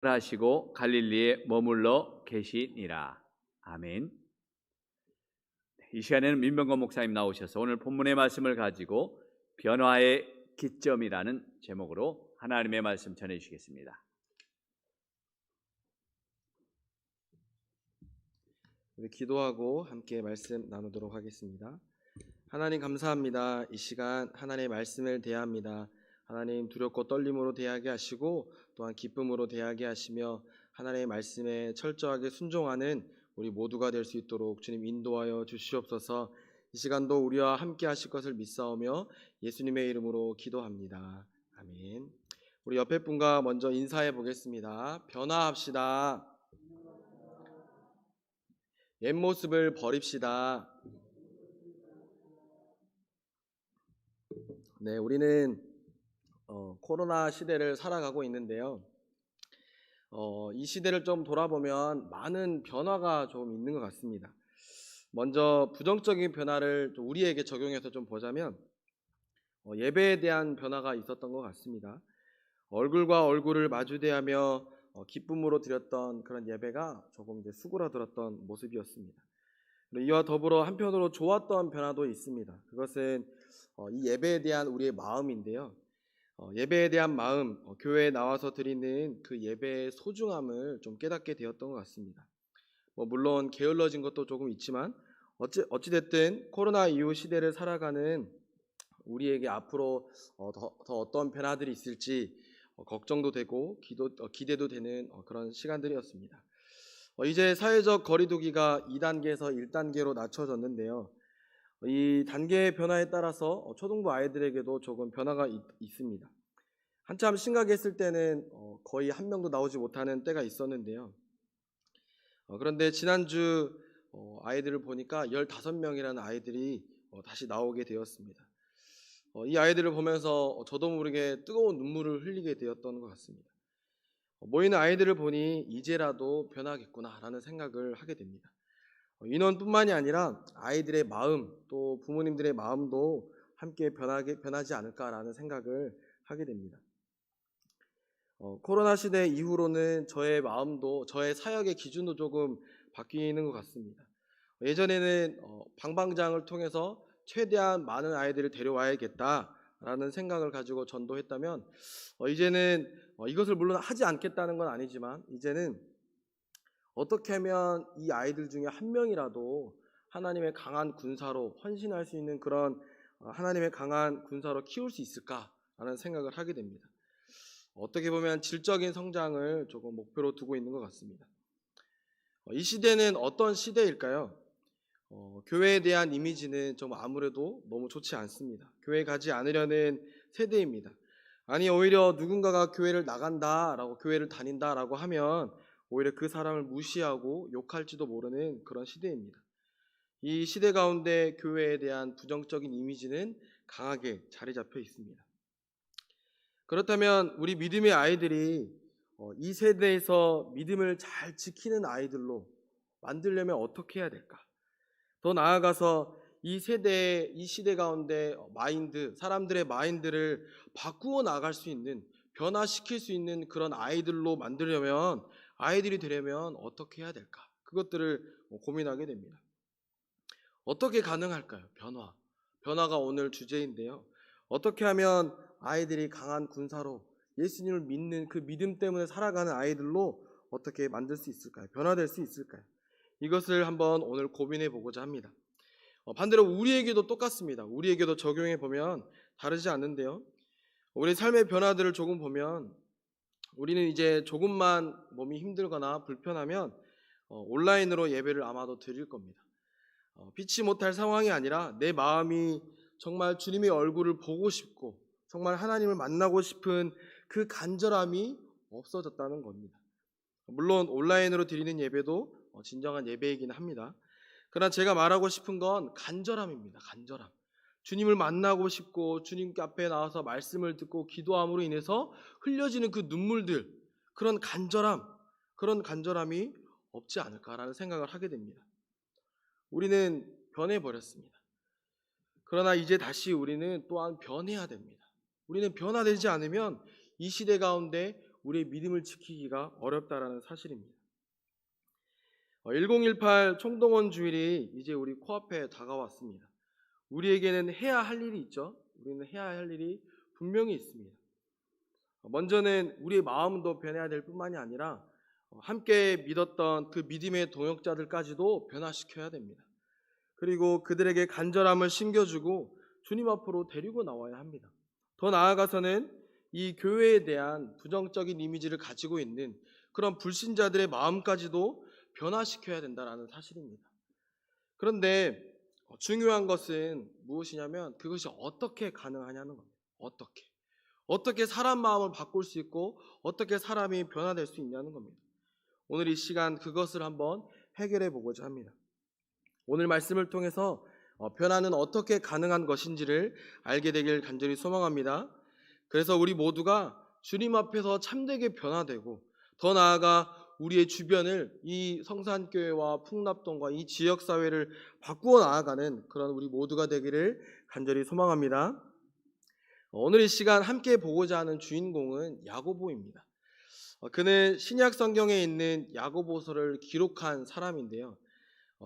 하시고 갈릴리에 머물러 계시니라. 아멘. 이 시간에는 민병건 목사님 나오셔서 오늘 본문의 말씀을 가지고 변화의 기점이라는 제목으로 하나님의 말씀 전해주시겠습니다. 우리 기도하고 함께 말씀 나누도록 하겠습니다. 하나님 감사합니다. 이 시간 하나님의 말씀을 대합니다. 하나님 두렵고 떨림으로 대하게 하시고 또한 기쁨으로 대하게 하시며 하나님의 말씀에 철저하게 순종하는 우리 모두가 될 수 있도록 주님 인도하여 주시옵소서. 이 시간도 우리와 함께 하실 것을 믿사오며 예수님의 이름으로 기도합니다. 아멘. 우리 옆에 분과 먼저 인사해 보겠습니다. 변화합시다. 옛 모습을 버립시다. 네, 우리는 코로나 시대를 살아가고 있는데요. 이 시대를 좀 돌아보면 많은 변화가 좀 있는 것 같습니다. 먼저 부정적인 변화를 좀 우리에게 적용해서 좀 보자면 예배에 대한 변화가 있었던 것 같습니다. 얼굴과 얼굴을 마주대하며 기쁨으로 드렸던 그런 예배가 조금 이제 수그러들었던 모습이었습니다. 이와 더불어 한편으로 좋았던 변화도 있습니다. 그것은 이 예배에 대한 우리의 마음인데요. 예배에 대한 마음, 교회에 나와서 드리는 그 예배의 소중함을 좀 깨닫게 되었던 것 같습니다. 물론 게을러진 것도 조금 있지만 어찌됐든 코로나 이후 시대를 살아가는 우리에게 앞으로 더 어떤 변화들이 있을지 걱정도 되고 기대도 되는 그런 시간들이었습니다. 이제 사회적 거리두기가 2단계에서 1단계로 낮춰졌는데요. 이 단계의 변화에 따라서 초등부 아이들에게도 조금 변화가 있습니다. 한참 심각했을 때는 거의 한 명도 나오지 못하는 때가 있었는데요. 그런데 지난주 아이들을 보니까 15명이라는 아이들이 다시 나오게 되었습니다. 이 아이들을 보면서 저도 모르게 뜨거운 눈물을 흘리게 되었던 것 같습니다. 모이는 아이들을 보니 이제라도 변하겠구나라는 생각을 하게 됩니다. 인원뿐만이 아니라 아이들의 마음 또 부모님들의 마음도 함께 변하지 않을까라는 생각을 하게 됩니다. 코로나 시대 이후로는 저의 마음도 저의 사역의 기준도 조금 바뀌는 것 같습니다. 예전에는 방방장을 통해서 최대한 많은 아이들을 데려와야겠다라는 생각을 가지고 전도했다면 이제는 이것을 물론 하지 않겠다는 건 아니지만 이제는 어떻게 하면 이 아이들 중에 한 명이라도 하나님의 강한 군사로 헌신할 수 있는 그런 하나님의 강한 군사로 키울 수 있을까라는 생각을 하게 됩니다. 어떻게 보면 질적인 성장을 조금 목표로 두고 있는 것 같습니다. 이 시대는 어떤 시대일까요? 교회에 대한 이미지는 좀 아무래도 너무 좋지 않습니다. 교회 가지 않으려는 세대입니다. 아니 오히려 누군가가 교회를 나간다라고 교회를 다닌다라고 하면 오히려 그 사람을 무시하고 욕할지도 모르는 그런 시대입니다. 이 시대 가운데 교회에 대한 부정적인 이미지는 강하게 자리 잡혀 있습니다. 그렇다면 우리 믿음의 아이들이 이 세대에서 믿음을 잘 지키는 아이들로 만들려면 어떻게 해야 될까? 더 나아가서 이 시대 가운데 사람들의 마인드를 바꾸어 나갈 수 있는, 변화시킬 수 있는 그런 아이들로 만들려면, 아이들이 되려면 어떻게 해야 될까? 그것들을 고민하게 됩니다. 어떻게 가능할까요? 변화가 오늘 주제인데요. 어떻게 하면 아이들이 강한 군사로 예수님을 믿는 그 믿음 때문에 살아가는 아이들로 어떻게 만들 수 있을까요? 변화될 수 있을까요? 이것을 한번 오늘 고민해 보고자 합니다. 반대로 우리에게도 똑같습니다. 우리에게도 적용해 보면 다르지 않는데요. 우리 삶의 변화들을 조금 보면 우리는 이제 조금만 몸이 힘들거나 불편하면 온라인으로 예배를 아마도 드릴 겁니다. 피치 못할 상황이 아니라 내 마음이 정말 주님의 얼굴을 보고 싶고 정말 하나님을 만나고 싶은 그 간절함이 없어졌다는 겁니다. 물론 온라인으로 드리는 예배도 진정한 예배이긴 합니다. 그러나 제가 말하고 싶은 건 간절함입니다. 간절함. 주님을 만나고 싶고 주님 앞에 나와서 말씀을 듣고 기도함으로 인해서 흘려지는 그 눈물들, 그런 간절함이 없지 않을까라는 생각을 하게 됩니다. 우리는 변해버렸습니다. 그러나 이제 다시 우리는 또한 변해야 됩니다. 우리는 변화되지 않으면 이 시대 가운데 우리의 믿음을 지키기가 어렵다라는 사실입니다. 1018 총동원 주일이 이제 우리 코앞에 다가왔습니다. 우리에게는 해야 할 일이 있죠. 우리는 해야 할 일이 분명히 있습니다. 먼저는 우리의 마음도 변해야 될 뿐만이 아니라 함께 믿었던 그 믿음의 동역자들까지도 변화시켜야 됩니다. 그리고 그들에게 간절함을 심겨주고 주님 앞으로 데리고 나와야 합니다. 더 나아가서는 이 교회에 대한 부정적인 이미지를 가지고 있는 그런 불신자들의 마음까지도 변화시켜야 된다는 사실입니다. 그런데 중요한 것은 무엇이냐면 그것이 어떻게 가능하냐는 겁니다. 어떻게 사람 마음을 바꿀 수 있고 어떻게 사람이 변화될 수 있냐는 겁니다. 오늘 이 시간 그것을 한번 해결해 보고자 합니다. 오늘 말씀을 통해서 변화는 어떻게 가능한 것인지를 알게 되길 간절히 소망합니다. 그래서 우리 모두가 주님 앞에서 참되게 변화되고 더 나아가 우리의 주변을 이 성산교회와 풍납동과 이 지역사회를 바꾸어 나아가는 그런 우리 모두가 되기를 간절히 소망합니다. 오늘 이 시간 함께 보고자 하는 주인공은 야고보입니다. 그는 신약 성경에 있는 야고보서를 기록한 사람인데요.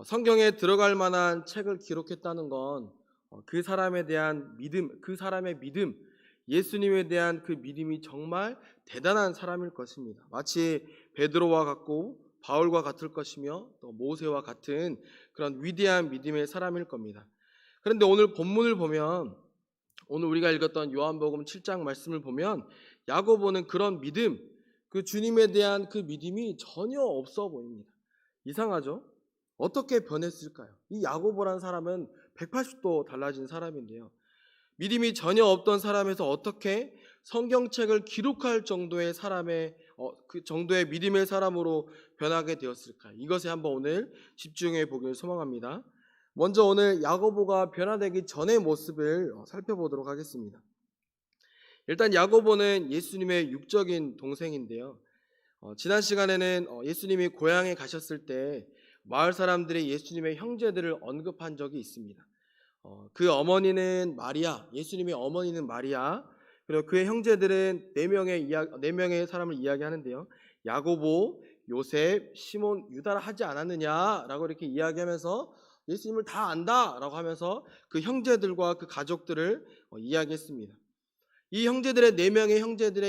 성경에 들어갈 만한 책을 기록했다는 건 그 사람에 대한 믿음, 그 사람의 믿음, 예수님에 대한 그 믿음이 정말 대단한 사람일 것입니다. 마치 베드로와 같고 바울과 같을 것이며 또 모세와 같은 그런 위대한 믿음의 사람일 겁니다. 그런데 오늘 본문을 보면 오늘 우리가 읽었던 요한복음 7장 말씀을 보면 야고보는 그런 믿음, 그 주님에 대한 그 믿음이 전혀 없어 보입니다. 이상하죠? 어떻게 변했을까요? 이 야고보라는 사람은 180도 달라진 사람인데요. 믿음이 전혀 없던 사람에서 어떻게 성경책을 기록할 정도의 그 정도의 믿음의 사람으로 변하게 되었을까? 이것에 한번 오늘 집중해 보기를 소망합니다. 먼저 오늘 야고보가 변화되기 전의 모습을 살펴보도록 하겠습니다. 일단 야고보는 예수님의 육적인 동생인데요. 지난 시간에는 예수님이 고향에 가셨을 때 마을 사람들이 예수님의 형제들을 언급한 적이 있습니다. 그 어머니는 마리아, 예수님의 어머니는 마리아, 그리고 그의 형제들은 네 명의 사람을 이야기하는데요. 야고보, 요셉, 시몬, 유다라 하지 않았느냐라고 이렇게 이야기하면서 예수님을 다 안다라고 하면서 그 형제들과 그 가족들을 이야기했습니다. 이 형제들의 네 명의 형제들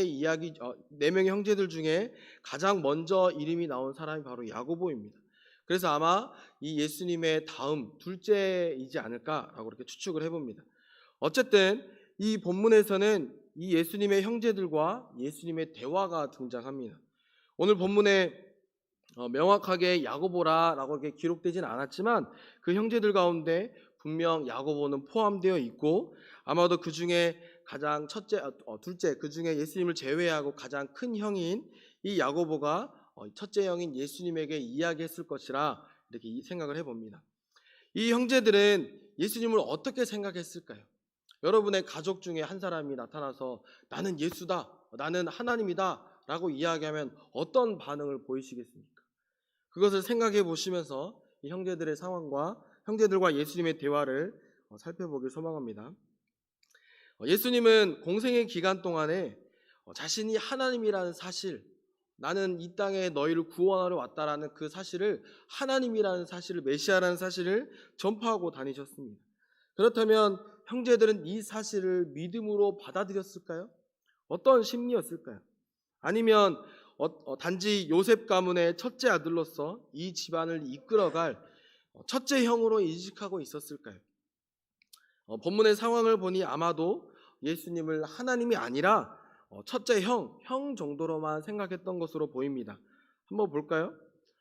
중에 가장 먼저 이름이 나온 사람이 바로 야고보입니다. 그래서 아마 이 예수님의 다음 둘째이지 않을까라고 이렇게 추측을 해봅니다. 어쨌든 이 본문에서는 이 예수님의 형제들과 예수님의 대화가 등장합니다. 오늘 본문에 명확하게 야고보라라고 이렇게 기록되지는 않았지만 그 형제들 가운데 분명 야고보는 포함되어 있고 아마도 그 중에 가장 둘째, 그 중에 예수님을 제외하고 가장 큰 형인 이 야고보가 첫째 형인 예수님에게 이야기했을 것이라 이렇게 생각을 해봅니다. 이 형제들은 예수님을 어떻게 생각했을까요? 여러분의 가족 중에 한 사람이 나타나서 나는 예수다, 나는 하나님이다 라고 이야기하면 어떤 반응을 보이시겠습니까? 그것을 생각해 보시면서 이 형제들의 상황과 형제들과 예수님의 대화를 살펴보길 소망합니다. 예수님은 공생의 기간 동안에 자신이 하나님이라는 사실, 나는 이 땅에 너희를 구원하러 왔다라는 그 사실을, 하나님이라는 사실을, 메시아라는 사실을 전파하고 다니셨습니다. 그렇다면 형제들은 이 사실을 믿음으로 받아들였을까요? 어떤 심리였을까요? 아니면 단지 요셉 가문의 첫째 아들로서 이 집안을 이끌어갈 첫째 형으로 인식하고 있었을까요? 본문의 상황을 보니 아마도 예수님을 하나님이 아니라 첫째 형 정도로만 생각했던 것으로 보입니다. 한번 볼까요?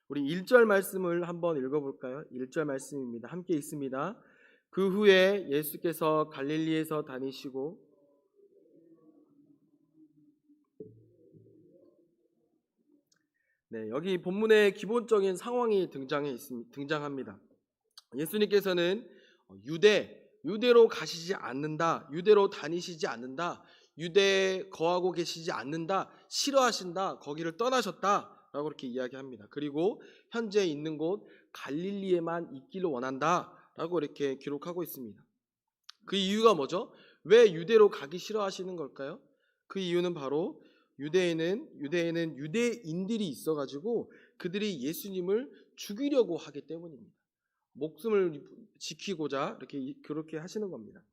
우리 1절 말씀을 한번 읽어볼까요? 1절 말씀입니다. 함께 읽습니다. 그 후에 예수께서 갈릴리에서 다니시고 여기 본문의 기본적인 상황이 등장합니다. 예수님께서는 유대로 가시지 않는다, 유대로 다니시지 않는다, 유대에 거하고 계시지 않는다, 싫어하신다, 거기를 떠나셨다 라고 이렇게 이야기합니다. 그리고 현재 있는 곳 갈릴리에만 있기를 원한다 라고 이렇게 기록하고 있습니다. 그 이유가 뭐죠? 왜 유대로 가기 싫어하시는 걸까요? 그 이유는 바로 유대에는 유대인들이 있어가지고 그들이 예수님을 죽이려고 하기 때문입니다. 목숨을 지키고자 그렇게 하시는 겁니다.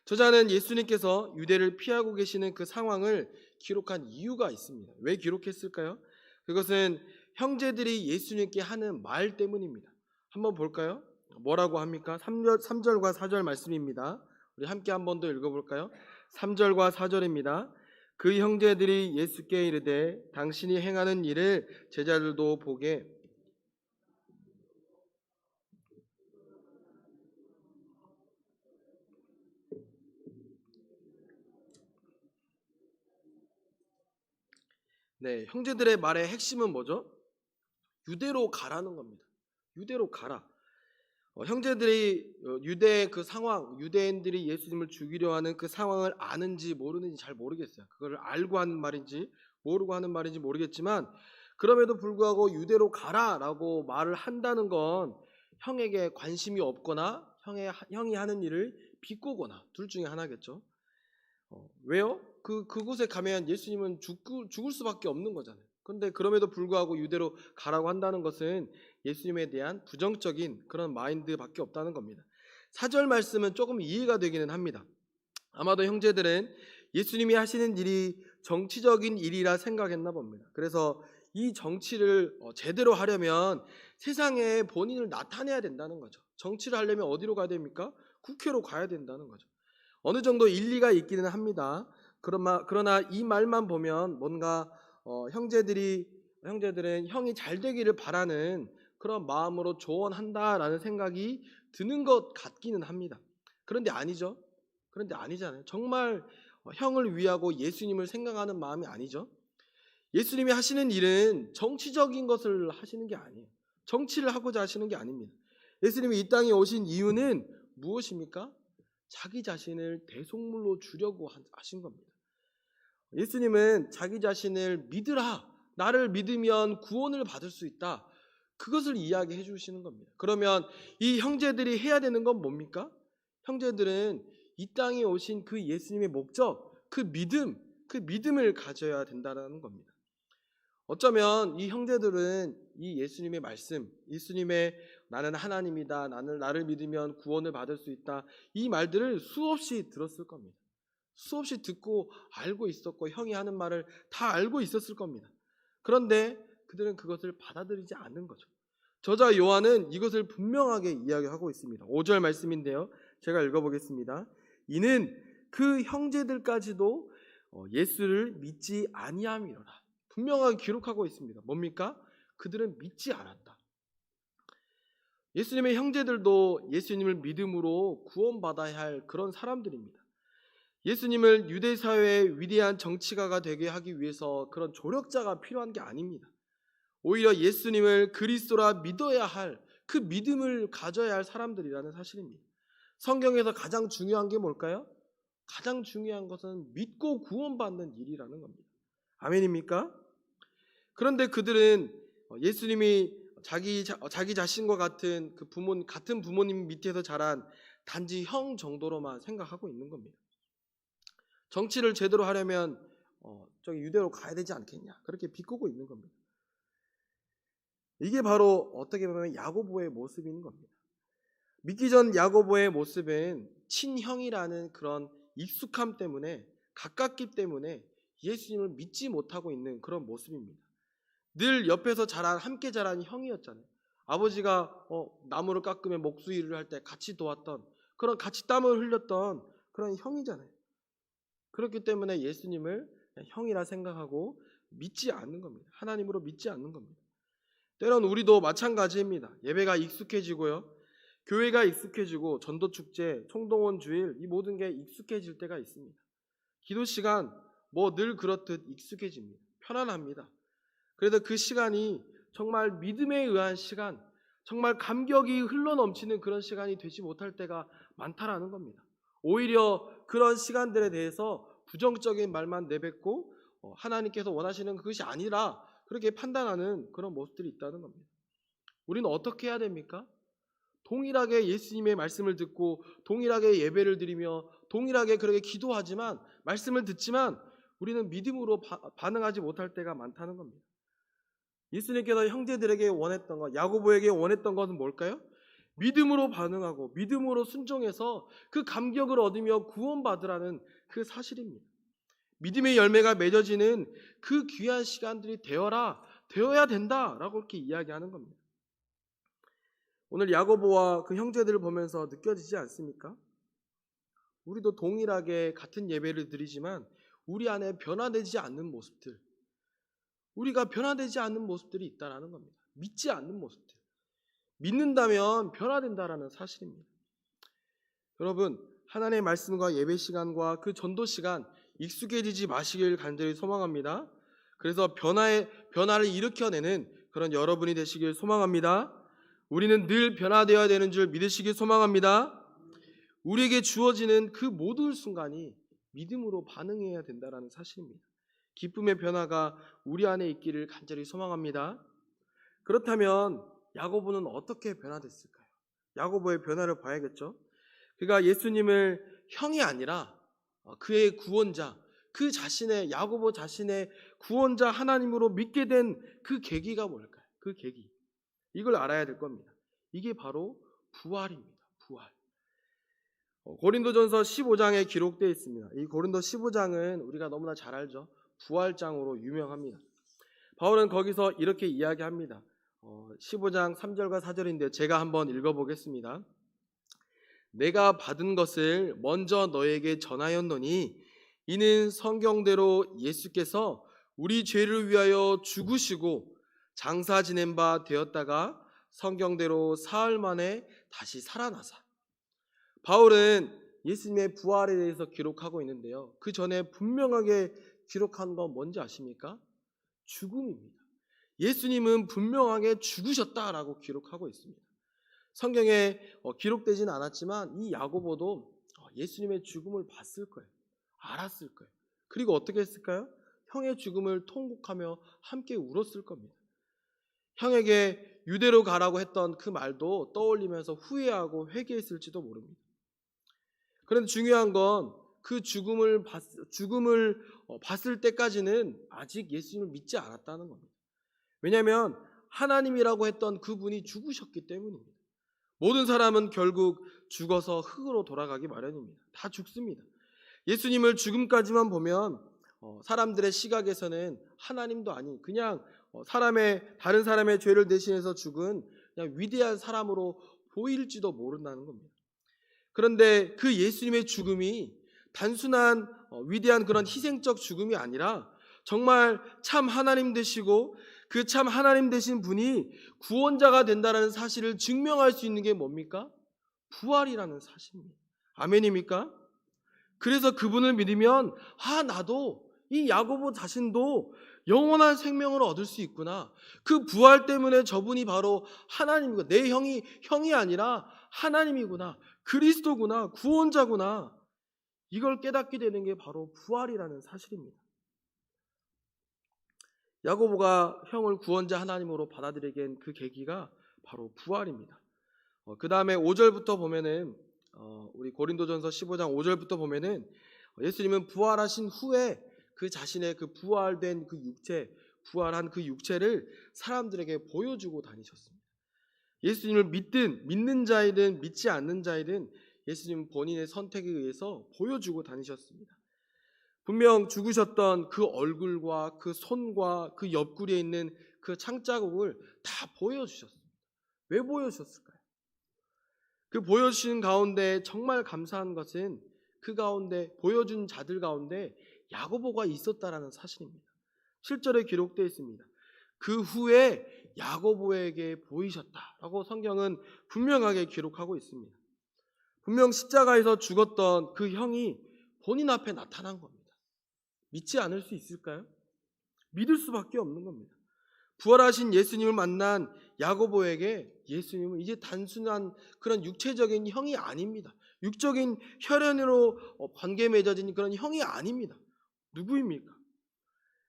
저자는 예수님께서 유대를 피하고 계시는 그 상황을 기록한 이유가 있습니다. 왜 기록했을까요? 그것은 형제들이 예수님께 하는 말 때문입니다. 한번 볼까요? 뭐라고 합니까? 3절과 4절 말씀입니다. 우리 함께 한 번 더 읽어볼까요? 3절과 4절입니다. 그 형제들이 예수께 이르되 당신이 행하는 일을 제자들도 보게 네, 형제들의 말의 핵심은 뭐죠? 유대로 가라는 겁니다. 유대로 가라. 형제들이 유대의 그 상황, 유대인들이 예수님을 죽이려 하는 그 상황을 아는지 모르는지 잘 모르겠어요. 그걸 알고 하는 말인지 모르고 하는 말인지 모르겠지만 그럼에도 불구하고 유대로 가라라고 말을 한다는 건 형에게 관심이 없거나 형이 하는 일을 비꼬거나 둘 중에 하나겠죠. 왜요? 그곳에 가면 예수님은 죽을 수밖에 없는 거잖아요. 그런데 그럼에도 불구하고 유대로 가라고 한다는 것은 예수님에 대한 부정적인 그런 마인드밖에 없다는 겁니다. 4절 말씀은 조금 이해가 되기는 합니다. 아마도 형제들은 예수님이 하시는 일이 정치적인 일이라 생각했나 봅니다. 그래서 이 정치를 제대로 하려면 세상에 본인을 나타내야 된다는 거죠. 정치를 하려면 어디로 가야 됩니까? 국회로 가야 된다는 거죠. 어느 정도 일리가 있기는 합니다. 그러나 이 말만 보면 뭔가 형제들은 형이 잘 되기를 바라는 그런 마음으로 조언한다라는 생각이 드는 것 같기는 합니다. 그런데 아니죠. 그런데 아니잖아요. 정말 형을 위하고 예수님을 생각하는 마음이 아니죠. 예수님이 하시는 일은 정치적인 것을 하시는 게 아니에요. 정치를 하고자 하시는 게 아닙니다. 예수님이 이 땅에 오신 이유는 무엇입니까? 자기 자신을 대속물로 주려고 하신 겁니다. 예수님은 자기 자신을 믿으라. 나를 믿으면 구원을 받을 수 있다. 그것을 이야기해 주시는 겁니다. 그러면 이 형제들이 해야 되는 건 뭡니까? 형제들은 이 땅에 오신 그 예수님의 목적, 그 믿음을 가져야 된다는 겁니다. 어쩌면 이 형제들은 이 예수님의 말씀, 예수님의 나는 하나님이다, 나를 믿으면 구원을 받을 수 있다, 이 말들을 수없이 들었을 겁니다. 수없이 듣고 알고 있었고 형이 하는 말을 다 알고 있었을 겁니다. 그런데 그들은 그것을 받아들이지 않는 거죠. 저자 요한은 이것을 분명하게 이야기하고 있습니다. 5절 말씀인데요. 제가 읽어보겠습니다. 이는 그 형제들까지도 예수를 믿지 아니함이로라. 분명하게 기록하고 있습니다. 뭡니까? 그들은 믿지 않았다. 예수님의 형제들도 예수님을 믿음으로 구원받아야 할 그런 사람들입니다. 예수님을 유대 사회의 위대한 정치가가 되게 하기 위해서 그런 조력자가 필요한 게 아닙니다. 오히려 예수님을 그리스도라 믿어야 할 그 믿음을 가져야 할 사람들이라는 사실입니다. 성경에서 가장 중요한 게 뭘까요? 가장 중요한 것은 믿고 구원받는 일이라는 겁니다. 아멘입니까? 그런데 그들은 예수님이 자기 자신과 같은 같은 부모님 밑에서 자란 단지 형 정도로만 생각하고 있는 겁니다. 정치를 제대로 하려면 저기 유대로 가야 되지 않겠냐, 그렇게 비꼬고 있는 겁니다. 이게 바로 어떻게 보면 야고보의 모습인 겁니다. 믿기 전 야고보의 모습은 친형이라는 그런 익숙함 때문에, 가깝기 때문에 예수님을 믿지 못하고 있는 그런 모습입니다. 늘 옆에서 함께 자란 형이었잖아요. 아버지가 나무를 깎으면 목수일을 할 때 같이 도왔던, 그런 같이 땀을 흘렸던 그런 형이잖아요. 그렇기 때문에 예수님을 형이라 생각하고 믿지 않는 겁니다. 하나님으로 믿지 않는 겁니다. 때론 우리도 마찬가지입니다. 예배가 익숙해지고요, 교회가 익숙해지고 전도축제, 총동원 주일, 이 모든 게 익숙해질 때가 있습니다. 기도 시간 늘 그렇듯 익숙해집니다. 편안합니다. 그래서 그 시간이 정말 믿음에 의한 시간, 정말 감격이 흘러넘치는 그런 시간이 되지 못할 때가 많다라는 겁니다. 오히려 그런 시간들에 대해서 부정적인 말만 내뱉고 하나님께서 원하시는 그것이 아니라 그렇게 판단하는 그런 모습들이 있다는 겁니다. 우리는 어떻게 해야 됩니까? 동일하게 예수님의 말씀을 듣고 동일하게 예배를 드리며 동일하게 그렇게 기도하지만, 말씀을 듣지만 우리는 믿음으로 반응하지 못할 때가 많다는 겁니다. 예수님께서 형제들에게 원했던 것, 야고보에게 원했던 것은 뭘까요? 믿음으로 반응하고 믿음으로 순종해서 그 감격을 얻으며 구원받으라는 그 사실입니다. 믿음의 열매가 맺어지는 그 귀한 시간들이 되어야 된다라고 이렇게 이야기하는 겁니다. 오늘 야고보와 그 형제들을 보면서 느껴지지 않습니까? 우리도 동일하게 같은 예배를 드리지만 우리 안에 변화되지 않는 모습들, 우리가 변화되지 않는 모습들이 있다는 겁니다. 믿지 않는 모습들. 믿는다면 변화된다라는 사실입니다. 여러분, 하나님의 말씀과 예배 시간과 그 전도 시간 익숙해지지 마시길 간절히 소망합니다. 그래서 변화를 일으켜내는 그런 여러분이 되시길 소망합니다. 우리는 늘 변화되어야 되는 줄 믿으시길 소망합니다. 우리에게 주어지는 그 모든 순간이 믿음으로 반응해야 된다는 사실입니다. 기쁨의 변화가 우리 안에 있기를 간절히 소망합니다. 그렇다면 야고보는 어떻게 변화됐을까요? 야고보의 변화를 봐야겠죠. 그가 예수님을 형이 아니라 그의 구원자, 그 자신의 야고보 자신의 구원자 하나님으로 믿게 된 그 계기가 뭘까요? 그 계기. 이걸 알아야 될 겁니다. 이게 바로 부활입니다. 부활. 고린도전서 15장에 기록되어 있습니다. 이 고린도 15장은 우리가 너무나 잘 알죠. 부활장으로 유명합니다. 바울은 거기서 이렇게 이야기합니다. 15장 3절과 4절인데 제가 한번 읽어보겠습니다. 내가 받은 것을 먼저 너에게 전하였노니 이는 성경대로 예수께서 우리 죄를 위하여 죽으시고 장사 지낸 바 되었다가 성경대로 사흘 만에 다시 살아나사. 바울은 예수님의 부활에 대해서 기록하고 있는데요. 그 전에 분명하게 기록한 건 뭔지 아십니까? 죽음입니다. 예수님은 분명하게 죽으셨다라고 기록하고 있습니다. 성경에 기록되지는 않았지만 이 야고보도 예수님의 죽음을 봤을 거예요. 알았을 거예요. 그리고 어떻게 했을까요? 형의 죽음을 통곡하며 함께 울었을 겁니다. 형에게 유대로 가라고 했던 그 말도 떠올리면서 후회하고 회개했을지도 모릅니다. 그런데 중요한 건 그 죽음을 봤을 때까지는 아직 예수님을 믿지 않았다는 겁니다. 왜냐하면 하나님이라고 했던 그분이 죽으셨기 때문입니다. 모든 사람은 결국 죽어서 흙으로 돌아가기 마련입니다. 다 죽습니다. 예수님을 죽음까지만 보면 사람들의 시각에서는 하나님도 아닌 그냥 다른 사람의 죄를 대신해서 죽은 그냥 위대한 사람으로 보일지도 모른다는 겁니다. 그런데 그 예수님의 죽음이 단순한 위대한 그런 희생적 죽음이 아니라 정말 참 하나님 되시고 그 참 하나님 되신 분이 구원자가 된다는 사실을 증명할 수 있는 게 뭡니까? 부활이라는 사실입니다. 아멘입니까? 그래서 그분을 믿으면 나도 이 야고보 자신도 영원한 생명을 얻을 수 있구나. 그 부활 때문에 저분이 바로 하나님이고 내 형이 아니라 하나님이구나. 그리스도구나. 구원자구나. 이걸 깨닫게 되는 게 바로 부활이라는 사실입니다. 야고보가 형을 구원자 하나님으로 받아들이게 된 그 계기가 바로 부활입니다. 그 다음에 5절부터 보면은 우리 고린도전서 15장 5절부터 보면은 예수님은 부활하신 후에 그 자신의 그 부활된 그 육체, 부활한 그 육체를 사람들에게 보여주고 다니셨습니다. 예수님을 믿는 자이든 믿지 않는 자이든 예수님은 본인의 선택에 의해서 보여주고 다니셨습니다. 분명 죽으셨던 그 얼굴과 그 손과 그 옆구리에 있는 그 창자국을 다 보여주셨습니다. 왜 보여주셨을까요? 그 보여주신 가운데 정말 감사한 것은 그 가운데 보여준 자들 가운데 야고보가 있었다라는 사실입니다. 7절에 기록되어 있습니다. 그 후에 야고보에게 보이셨다라고 성경은 분명하게 기록하고 있습니다. 분명 십자가에서 죽었던 그 형이 본인 앞에 나타난 겁니다. 믿지 않을 수 있을까요? 믿을 수밖에 없는 겁니다. 부활하신 예수님을 만난 야고보에게 예수님은 이제 단순한 그런 육체적인 형이 아닙니다. 육적인 혈연으로 관계 맺어진 그런 형이 아닙니다. 누구입니까?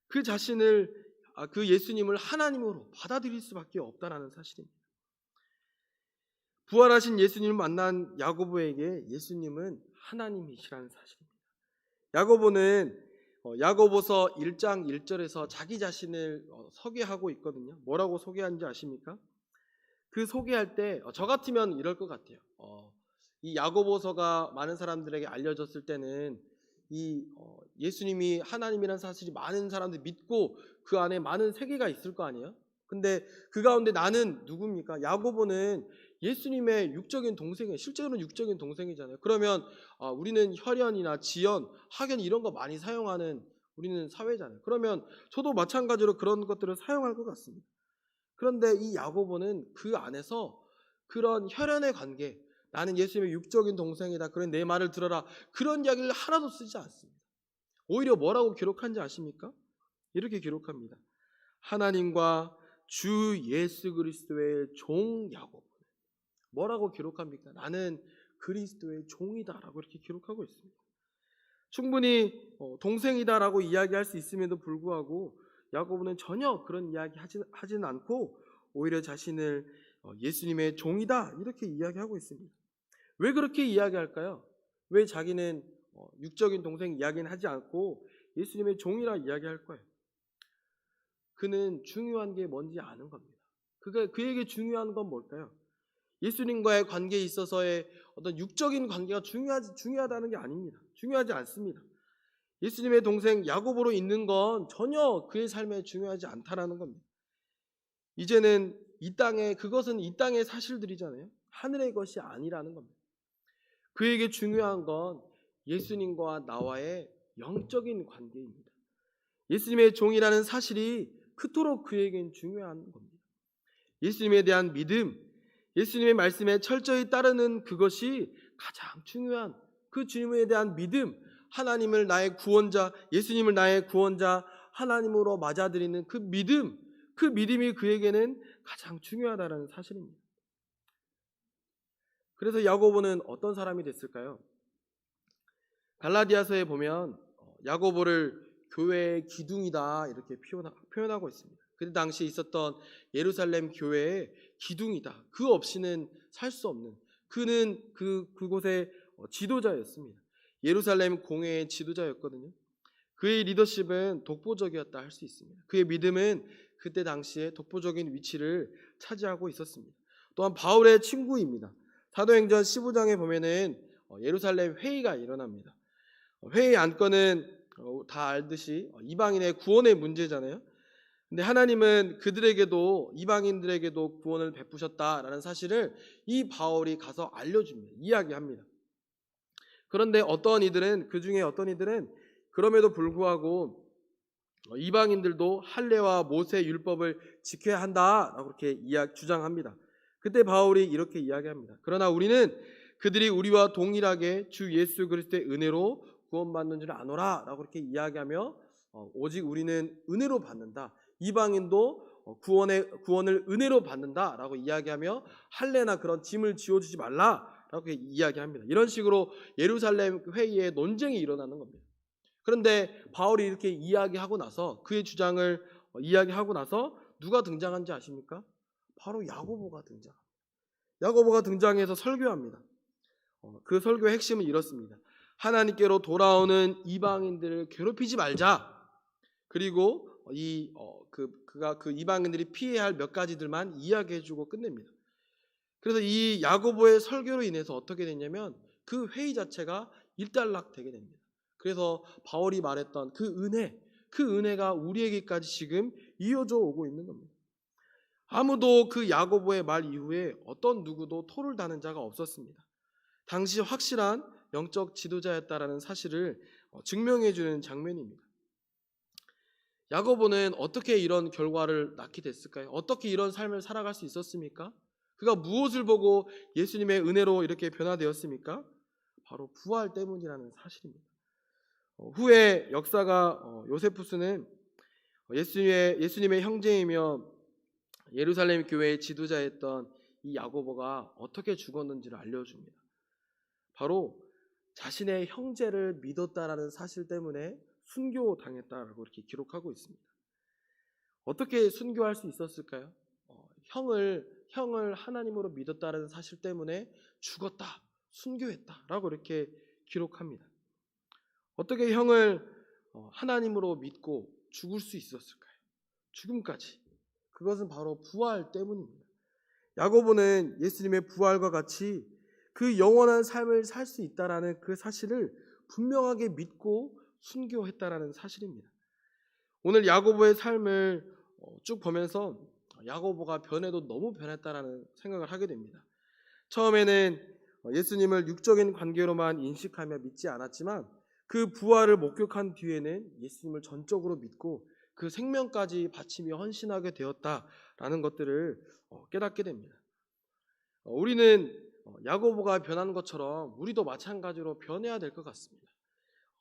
그 자신을 그 예수님을 하나님으로 받아들일 수밖에 없다라는 사실입니다. 부활하신 예수님을 만난 야고보에게 예수님은 하나님이시라는 사실입니다. 야고보는 야고보서 1장 1절에서 자기 자신을 소개하고 있거든요. 뭐라고 소개하는지 아십니까? 그 소개할 때 저 같으면 이럴 것 같아요. 이 야고보서가 많은 사람들에게 알려졌을 때는 이 예수님이 하나님이라는 사실이 많은 사람들이 믿고 그 안에 많은 세계가 있을 거 아니에요. 근데 그 가운데 나는 누굽니까? 야고보는 예수님의 육적인 동생이에요. 실제로는 육적인 동생이잖아요. 그러면 우리는 혈연이나 지연, 학연 이런 거 많이 사용하는 우리는 사회잖아요. 그러면 저도 마찬가지로 그런 것들을 사용할 것 같습니다. 그런데 이 야고보는 그 안에서 그런 혈연의 관계, 나는 예수님의 육적인 동생이다, 그런 내 말을 들어라, 그런 이야기를 하나도 쓰지 않습니다. 오히려 뭐라고 기록한지 아십니까? 이렇게 기록합니다. 하나님과 주 예수 그리스도의 종 야고보. 뭐라고 기록합니까? 나는 그리스도의 종이다라고 이렇게 기록하고 있습니다. 충분히 동생이다라고 이야기할 수 있음에도 불구하고 야고보는 전혀 그런 이야기 하지는 않고 오히려 자신을 예수님의 종이다 이렇게 이야기하고 있습니다. 왜 그렇게 이야기할까요? 왜 자기는 육적인 동생 이야기는 하지 않고 예수님의 종이라 이야기할 거예요? 그는 중요한 게 뭔지 아는 겁니다. 그에게 중요한 건 뭘까요? 예수님과의 관계에 있어서의 어떤 육적인 관계가 중요하다는 게 아닙니다. 중요하지 않습니다. 예수님의 동생 야고보로 있는 건 전혀 그의 삶에 중요하지 않다라는 겁니다. 이제는 그것은 이 땅의 사실들이잖아요. 하늘의 것이 아니라는 겁니다. 그에게 중요한 건 예수님과 나와의 영적인 관계입니다. 예수님의 종이라는 사실이 그토록 그에겐 중요한 겁니다. 예수님에 대한 믿음, 예수님의 말씀에 철저히 따르는 그것이 가장 중요한 그 주님에 대한 믿음, 하나님을 나의 구원자, 예수님을 나의 구원자, 하나님으로 맞아들이는 그 믿음이 그에게는 가장 중요하다는 사실입니다. 그래서 야고보는 어떤 사람이 됐을까요? 갈라디아서에 보면 야고보를 교회의 기둥이다 이렇게 표현하고 있습니다. 그 당시 있었던 예루살렘 교회의 기둥이다. 그 없이는 살 수 없는, 그는 그곳의 지도자였습니다. 예루살렘 공회의 지도자였거든요. 그의 리더십은 독보적이었다 할 수 있습니다. 그의 믿음은 그때 당시에 독보적인 위치를 차지하고 있었습니다. 또한 바울의 친구입니다. 사도행전 15장에 보면은 예루살렘 회의가 일어납니다. 회의 안건은 다 알듯이 이방인의 구원의 문제잖아요. 근데 하나님은 그들에게도, 이방인들에게도 구원을 베푸셨다라는 사실을 이 바울이 가서 알려줍니다. 이야기합니다. 그런데 그 중에 어떤 이들은 그럼에도 불구하고 이방인들도 할례와 모세 율법을 지켜야 한다라고 그렇게 주장합니다. 그때 바울이 이렇게 이야기합니다. 그러나 우리는 그들이 우리와 동일하게 주 예수 그리스도의 은혜로 구원받는 줄 아노라 라고 그렇게 이야기하며 오직 우리는 은혜로 받는다, 이방인도 구원을 은혜로 받는다라고 이야기하며 할례나 그런 짐을 지어주지 말라라고 이야기합니다. 이런 식으로 예루살렘 회의에 논쟁이 일어나는 겁니다. 그런데 바울이 이렇게 이야기하고 나서, 그의 주장을 이야기하고 나서 누가 등장한지 아십니까? 바로 야고보가 등장합니다. 야고보가 등장해서 설교합니다. 그 설교의 핵심은 이렇습니다. 하나님께로 돌아오는 이방인들을 괴롭히지 말자. 그리고 그가 그 이방인들이 피해야 할 몇 가지들만 이야기해주고 끝냅니다. 그래서 이 야고보의 설교로 인해서 어떻게 됐냐면 그 회의 자체가 일단락되게 됩니다. 그래서 바울이 말했던 그 은혜가 우리에게까지 지금 이어져 오고 있는 겁니다. 아무도 그 야고보의 말 이후에 어떤 누구도 토를 다는 자가 없었습니다. 당시 확실한 영적 지도자였다라는 사실을 증명해 주는 장면입니다. 야고보는 어떻게 이런 결과를 낳게 됐을까요? 어떻게 이런 삶을 살아갈 수 있었습니까? 그가 무엇을 보고 예수님의 은혜로 이렇게 변화되었습니까? 바로 부활 때문이라는 사실입니다. 후에 역사가 요세푸스는 예수님의 형제이며 예루살렘 교회의 지도자였던 이 야고보가 어떻게 죽었는지를 알려줍니다. 바로 자신의 형제를 믿었다라는 사실 때문에 순교당했다라고 이렇게 기록하고 있습니다. 어떻게 순교할 수 있었을까요? 형을 하나님으로 믿었다라는 사실 때문에 죽었다, 순교했다라고 이렇게 기록합니다. 어떻게 형을 하나님으로 믿고 죽을 수 있었을까요? 죽음까지. 그것은 바로 부활 때문입니다. 야고보는 예수님의 부활과 같이 그 영원한 삶을 살 수 있다라는 그 사실을 분명하게 믿고 순교했다라는 사실입니다. 오늘 야고보의 삶을 쭉 보면서 야고보가 변해도 너무 변했다라는 생각을 하게 됩니다. 처음에는 예수님을 육적인 관계로만 인식하며 믿지 않았지만 그 부활을 목격한 뒤에는 예수님을 전적으로 믿고 그 생명까지 바치며 헌신하게 되었다라는 것들을 깨닫게 됩니다. 우리는 야고보가 변한 것처럼 우리도 마찬가지로 변해야 될 것 같습니다.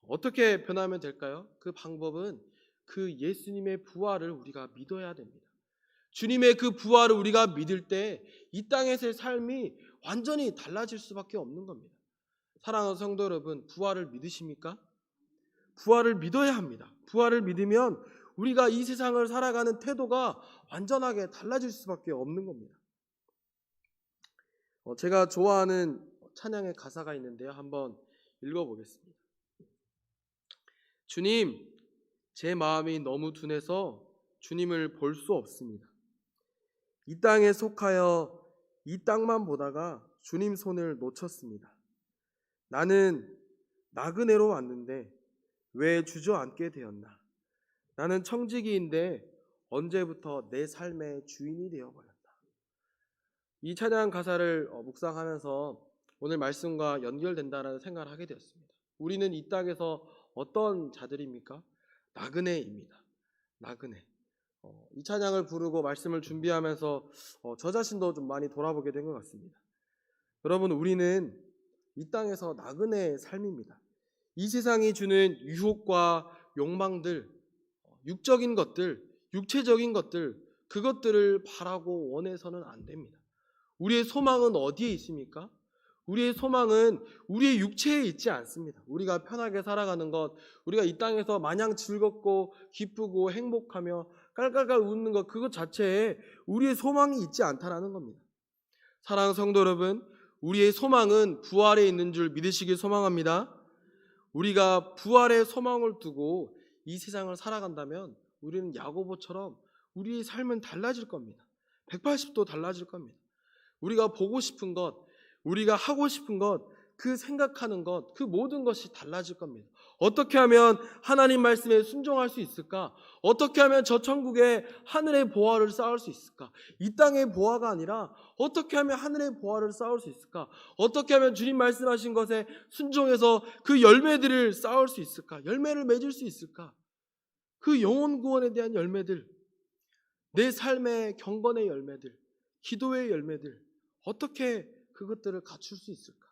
어떻게 변하면 될까요? 그 방법은 그 예수님의 부활을 우리가 믿어야 됩니다. 주님의 그 부활을 우리가 믿을 때 이 땅에서의 삶이 완전히 달라질 수밖에 없는 겁니다. 사랑하는 성도 여러분, 부활을 믿으십니까? 부활을 믿어야 합니다. 부활을 믿으면 우리가 이 세상을 살아가는 태도가 완전하게 달라질 수밖에 없는 겁니다. 제가 좋아하는 찬양의 가사가 있는데요. 한번 읽어보겠습니다. 주님, 제 마음이 너무 둔해서 주님을 볼 수 없습니다. 이 땅에 속하여 이 땅만 보다가 주님 손을 놓쳤습니다. 나는 나그네로 왔는데 왜 주저앉게 되었나? 나는 청지기인데 언제부터 내 삶의 주인이 되어버렸나? 이 찬양 가사를 묵상하면서 오늘 말씀과 연결된다라는 생각을 하게 되었습니다. 우리는 이 땅에서 어떤 자들입니까? 나그네입니다. 나그네. 이 찬양을 부르고 말씀을 준비하면서 저 자신도 좀 많이 돌아보게 된 것 같습니다. 여러분, 우리는 이 땅에서 나그네의 삶입니다. 이 세상이 주는 유혹과 욕망들, 육적인 것들, 육체적인 것들, 그것들을 바라고 원해서는 안 됩니다. 우리의 소망은 어디에 있습니까? 우리의 소망은 우리의 육체에 있지 않습니다. 우리가 편하게 살아가는 것, 우리가 이 땅에서 마냥 즐겁고 기쁘고 행복하며 깔깔깔 웃는 것, 그것 자체에 우리의 소망이 있지 않다라는 겁니다. 사랑하는 성도 여러분, 우리의 소망은 부활에 있는 줄 믿으시길 소망합니다. 우리가 부활의 소망을 두고 이 세상을 살아간다면 우리는 야고보처럼 우리의 삶은 달라질 겁니다. 180도 달라질 겁니다. 우리가 보고 싶은 것, 우리가 하고 싶은 것, 그 생각하는 것, 그 모든 것이 달라질 겁니다. 어떻게 하면 하나님 말씀에 순종할 수 있을까? 어떻게 하면 저 천국의 하늘의 보화를 쌓을 수 있을까? 이 땅의 보화가 아니라 어떻게 하면 하늘의 보화를 쌓을 수 있을까? 어떻게 하면 주님 말씀하신 것에 순종해서 그 열매들을 쌓을 수 있을까? 열매를 맺을 수 있을까? 그 영혼 구원에 대한 열매들, 내 삶의 경건의 열매들, 기도의 열매들, 어떻게 그것들을 갖출 수 있을까?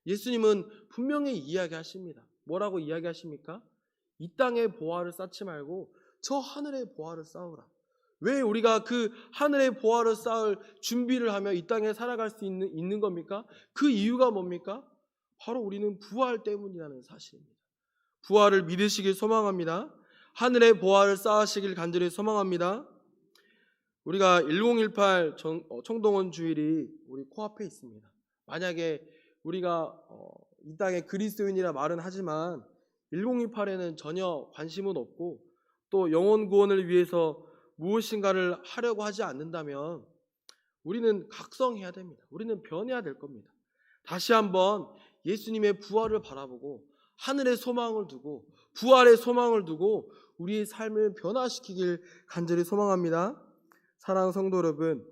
예수님은 분명히 이야기하십니다. 뭐라고 이야기하십니까? 이 땅의 보화를 쌓지 말고 저 하늘의 보화를 쌓으라. 왜 우리가 그 하늘의 보화를 쌓을 준비를 하며 이 땅에 살아갈 수 있는 겁니까? 그 이유가 뭡니까? 바로 우리는 부활 때문이라는 사실입니다. 부활을 믿으시길 소망합니다. 하늘의 보화를 쌓으시길 간절히 소망합니다. 우리가 1018 청동원 주일이 우리 코앞에 있습니다. 만약에 우리가 이 땅에 그리스도인이라 말은 하지만 1028에는 전혀 관심은 없고 또 영혼 구원을 위해서 무엇인가를 하려고 하지 않는다면 우리는 각성해야 됩니다. 우리는 변해야 될 겁니다. 다시 한번 예수님의 부활을 바라보고 하늘의 소망을 두고 부활의 소망을 두고 우리의 삶을 변화시키길 간절히 소망합니다. 사랑하는 성도 여러분,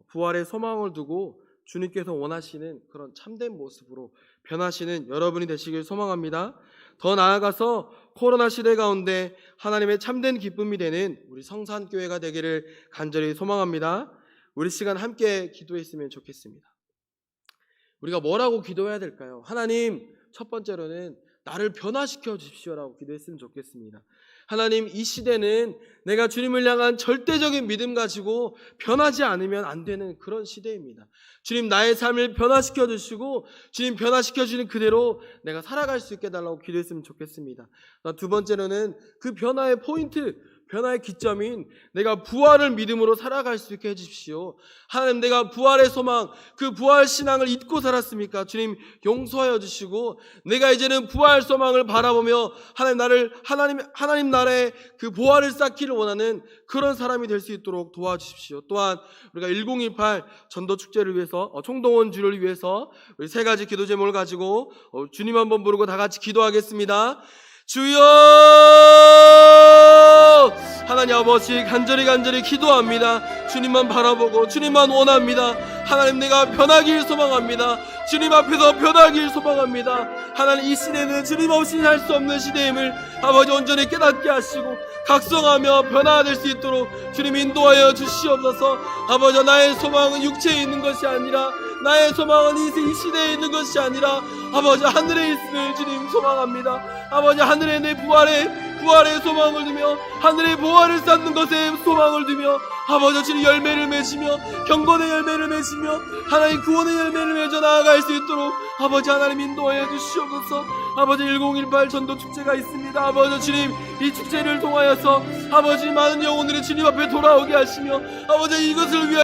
부활의 소망을 두고 주님께서 원하시는 그런 참된 모습으로 변하시는 여러분이 되시길 소망합니다. 더 나아가서 코로나 시대 가운데 하나님의 참된 기쁨이 되는 우리 성산교회가 되기를 간절히 소망합니다. 우리 시간 함께 기도했으면 좋겠습니다. 우리가 뭐라고 기도해야 될까요? 하나님, 첫 번째로는 나를 변화시켜 주십시오라고 기도했으면 좋겠습니다. 하나님, 이 시대는 내가 주님을 향한 절대적인 믿음 가지고 변하지 않으면 안 되는 그런 시대입니다. 주님, 나의 삶을 변화시켜 주시고 주님 변화시켜 주는 그대로 내가 살아갈 수 있게 해달라고 기도했으면 좋겠습니다. 두 번째로는 그 변화의 포인트, 변화의 기점인 내가 부활을 믿음으로 살아갈 수 있게 해주십시오. 하나님, 내가 부활의 소망, 그 부활 신앙을 잊고 살았습니까? 주님 용서하여 주시고 내가 이제는 부활 소망을 바라보며 하나님 나라의 그 부활을 쌓기를 원하는 그런 사람이 될 수 있도록 도와주십시오. 또한 우리가 1018 전도 축제를 위해서 총동원주를 위해서 우리 세 가지 기도 제목을 가지고 주님 한번 부르고 다 같이 기도하겠습니다. 주여, 하나님 아버지, 간절히 기도합니다. 주님만 바라보고 주님만 원합니다. 하나님, 내가 변하길 소망합니다. 주님 앞에서 변하길 소망합니다. 하나님, 이 시대는 주님 없이 살 수 없는 시대임을 아버지 온전히 깨닫게 하시고 각성하며 변화될 수 있도록 주님 인도하여 주시옵소서. 아버지, 나의 소망은 육체에 있는 것이 아니라, 나의 소망은 이 시대에 있는 것이 아니라 아버지 하늘에 있음을 주님 소망합니다. 아버지, 하늘에 내 부활의 소망을 두며 하늘의 부활을 쌓는 것에 소망을 두며 아버지 주님 열매를 맺으며 경건의 열매를 맺으며 하나님 구원의 열매를 맺어 나아갈 수 있도록 아버지 하나님 인도하여 주시옵소서. 아버지 1018 전도 축제가 있습니다. 아버지 주님, 이 축제를 통하여서 아버지 많은 영혼들이 주님 앞에 돌아오게 하시며 아버지 이것을 위하여